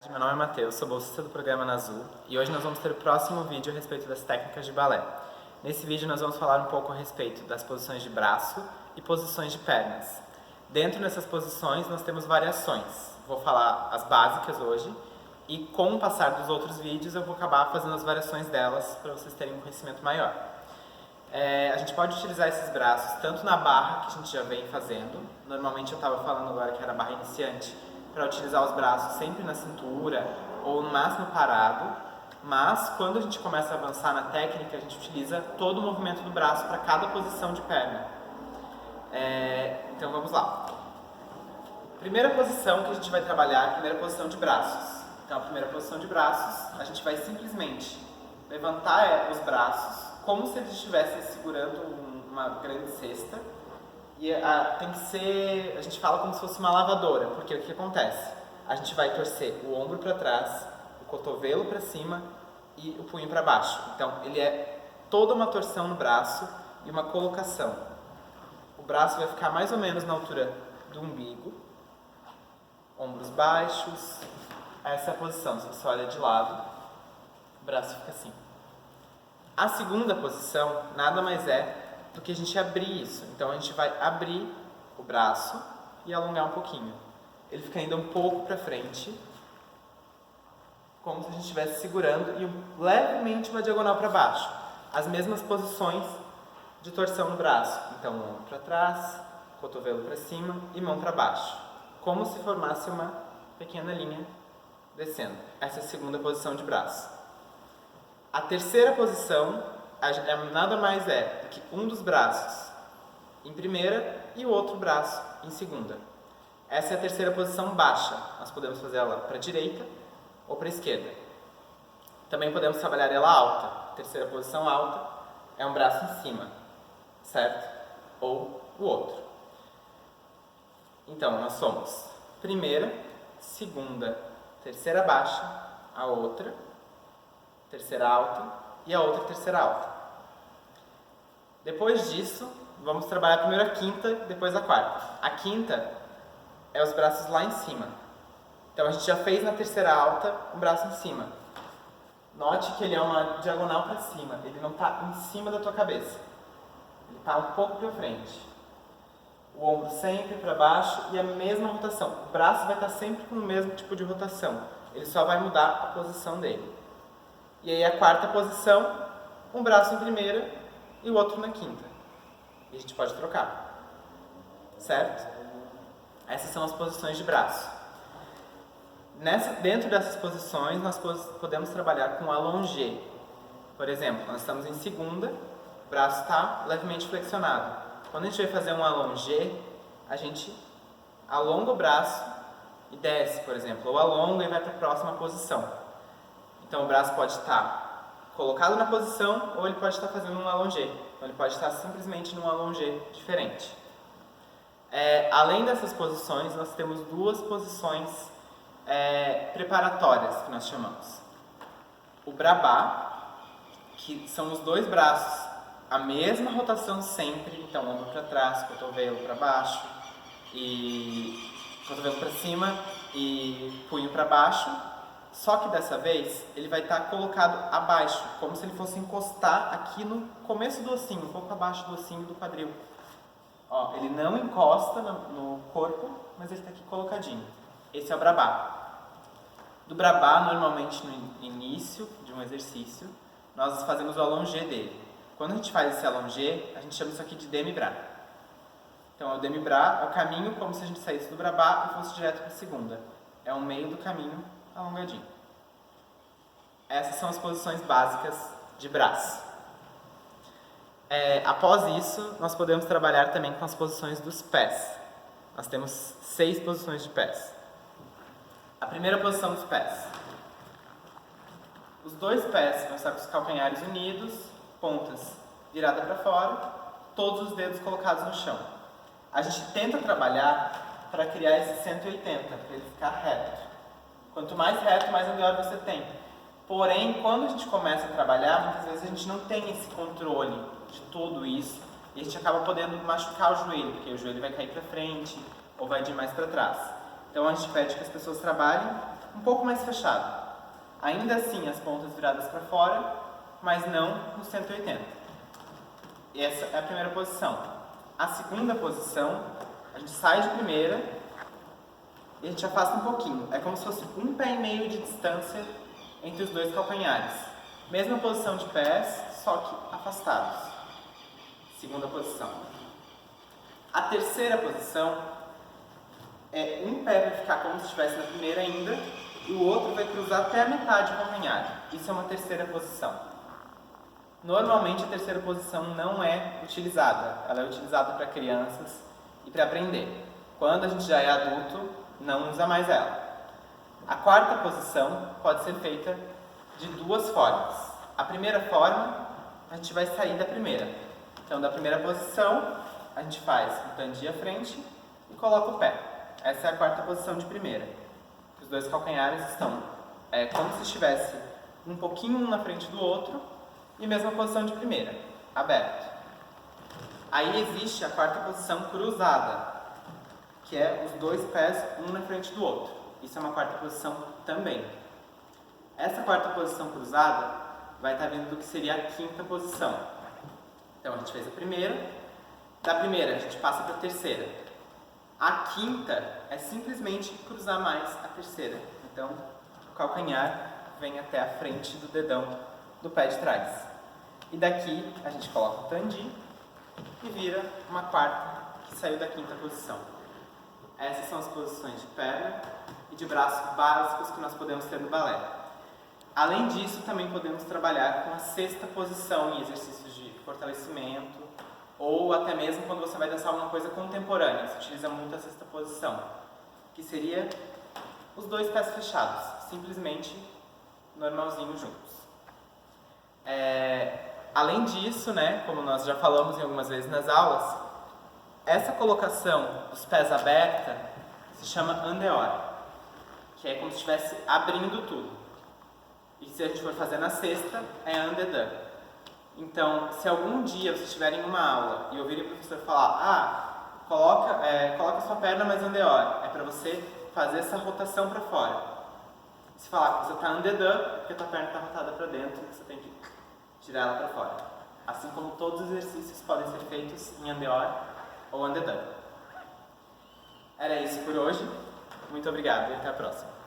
Meu nome é Matheus, sou bolsista do programa Nazul e hoje nós vamos ter o próximo vídeo a respeito das técnicas de balé. Nesse vídeo nós vamos falar um pouco a respeito das posições de braço e posições de pernas. Dentro dessas posições nós temos variações. Vou falar as básicas hoje e com o passar dos outros vídeos eu vou acabar fazendo as variações delas para vocês terem um conhecimento maior. A gente pode utilizar esses braços tanto na barra, que a gente já vem fazendo. Normalmente eu estava falando agora que era barra iniciante, para utilizar os braços sempre na cintura ou no máximo parado, mas quando a gente começa a avançar na técnica, a gente utiliza todo o movimento do braço para cada posição de perna. Então vamos lá. Primeira posição que a gente vai trabalhar é a primeira posição de braços. Então a primeira posição de braços, a gente vai simplesmente levantar os braços como se eles estivessem segurando uma grande cesta. E tem que ser, a gente fala como se fosse uma lavadora, porque o que acontece? A gente vai torcer o ombro para trás, o cotovelo para cima e o punho para baixo. Então, ele é toda uma torção no braço e uma colocação. O braço vai ficar mais ou menos na altura do umbigo, ombros baixos. Essa é a posição, se você olha de lado, o braço fica assim. A segunda posição nada mais é do que a gente abrir isso. Então a gente vai abrir o braço e alongar um pouquinho. Ele fica ainda um pouco para frente, como se a gente estivesse segurando e levemente uma diagonal para baixo. As mesmas posições de torção no braço. Então ombro para trás, cotovelo para cima e mão para baixo. Como se formasse uma pequena linha descendo. Essa é a segunda posição de braço. A terceira posição nada mais do que um dos braços em primeira e o outro braço em segunda. Essa é a terceira posição baixa. Nós podemos fazer ela para a direita ou para a esquerda. Também podemos trabalhar ela alta. A terceira posição alta é um braço em cima, certo? Ou o outro. Então, nós somos primeira, segunda, terceira baixa, a outra, terceira alta e a outra terceira alta. Depois disso, vamos trabalhar primeiro a quinta, depois a quarta. A quinta é os braços lá em cima. Então a gente já fez na terceira alta um braço em cima. Note que ele é uma diagonal para cima, ele não está em cima da tua cabeça. Ele está um pouco para frente. O ombro sempre para baixo e a mesma rotação. O braço vai estar sempre com o mesmo tipo de rotação. Ele só vai mudar a posição dele. E aí a quarta posição, um braço em primeira e o outro na quinta. E a gente pode trocar. Certo? Essas são as posições de braço. Dentro dessas posições, nós podemos trabalhar com allongé. Por exemplo, nós estamos em segunda, o braço está levemente flexionado. Quando a gente vai fazer um allongé, a gente alonga o braço e desce, por exemplo. Ou alonga e vai para a próxima posição. Então o braço pode estar colocado na posição ou ele pode estar fazendo um allongé. Então ele pode estar simplesmente num allongé diferente. Além dessas posições, nós temos duas posições preparatórias que nós chamamos. O brabá, que são os dois braços, a mesma rotação sempre. Então ombro para trás, cotovelo para baixo e cotovelo para cima e punho para baixo. Só que dessa vez, ele vai estar colocado abaixo, como se ele fosse encostar aqui no começo do ossinho, um pouco abaixo do ossinho do quadril. Ó, ele não encosta no corpo, mas ele está aqui colocadinho. Esse é o brabá. Do brabá, normalmente no início de um exercício, nós fazemos o allongé dele. Quando a gente faz esse allongé, a gente chama isso aqui de demi-bras. Então, o demi-bras é o caminho como se a gente saísse do brabá e fosse direto para a segunda. É o meio do caminho alongadinho. Essas são as posições básicas de braço. Após isso, nós podemos trabalhar também com as posições dos pés. Nós temos 6 posições de pés. A primeira posição dos pés. Os dois pés vão estar com os calcanhares unidos, pontas viradas para fora, todos os dedos colocados no chão. A gente tenta trabalhar para criar esse 180, para ele ficar reto. Quanto mais reto, mais melhor você tem. Porém, quando a gente começa a trabalhar, muitas vezes a gente não tem esse controle de tudo isso e a gente acaba podendo machucar o joelho, porque o joelho vai cair para frente ou vai de mais para trás. Então a gente pede que as pessoas trabalhem um pouco mais fechado. Ainda assim, as pontas viradas para fora, mas não no 180. Essa é a primeira posição. A segunda posição, a gente sai de primeira e a gente afasta um pouquinho. É como se fosse 1,5 pé de distância entre os dois calcanhares. Mesma posição de pés, só que afastados. Segunda posição. A terceira posição é um pé vai ficar como se estivesse na primeira ainda e o outro vai cruzar até a metade do calcanhar. Isso é uma terceira posição. Normalmente a terceira posição não é utilizada. Ela é utilizada para crianças e para aprender. Quando a gente já é adulto, não usa mais ela. A quarta posição pode ser feita de duas formas. A primeira forma, a gente vai sair da primeira. Então, da primeira posição, a gente faz um tandi à frente e coloca o pé. Essa é a quarta posição de primeira. Os dois calcanhares estão como se estivesse um pouquinho um na frente do outro e mesma posição de primeira, aberto. Aí existe a quarta posição cruzada, que é os dois pés um na frente do outro. Isso é uma quarta posição também. Essa quarta posição cruzada vai estar vindo do que seria a quinta posição. Então a gente fez a primeira, da primeira a gente passa para a terceira. A quinta é simplesmente cruzar mais a terceira. Então o calcanhar vem até a frente do dedão do pé de trás. E daqui a gente coloca o tandi e vira uma quarta que saiu da quinta posição. Essas são as posições de perna e de braço básicos que nós podemos ter no balé. Além disso, também podemos trabalhar com a sexta posição em exercícios de fortalecimento ou até mesmo quando você vai dançar alguma coisa contemporânea. Se utiliza muito a sexta posição, que seria os dois pés fechados, simplesmente normalzinho juntos. Além disso, né, como nós já falamos em algumas vezes nas aulas, essa colocação dos pés aberta se chama andeor, que é como se estivesse abrindo tudo. E se a gente for fazer na sexta, é andedã. Então, se algum dia vocês estiverem em uma aula e ouvirem o professor falar, coloca sua perna mais andeor, é para você fazer essa rotação para fora. Se falar que você está andedã, é porque a tua perna está rotada para dentro e você tem que tirar ela para fora. Assim como todos os exercícios podem ser feitos em andeor ou andedã. Era isso por hoje. Muito obrigado e até a próxima.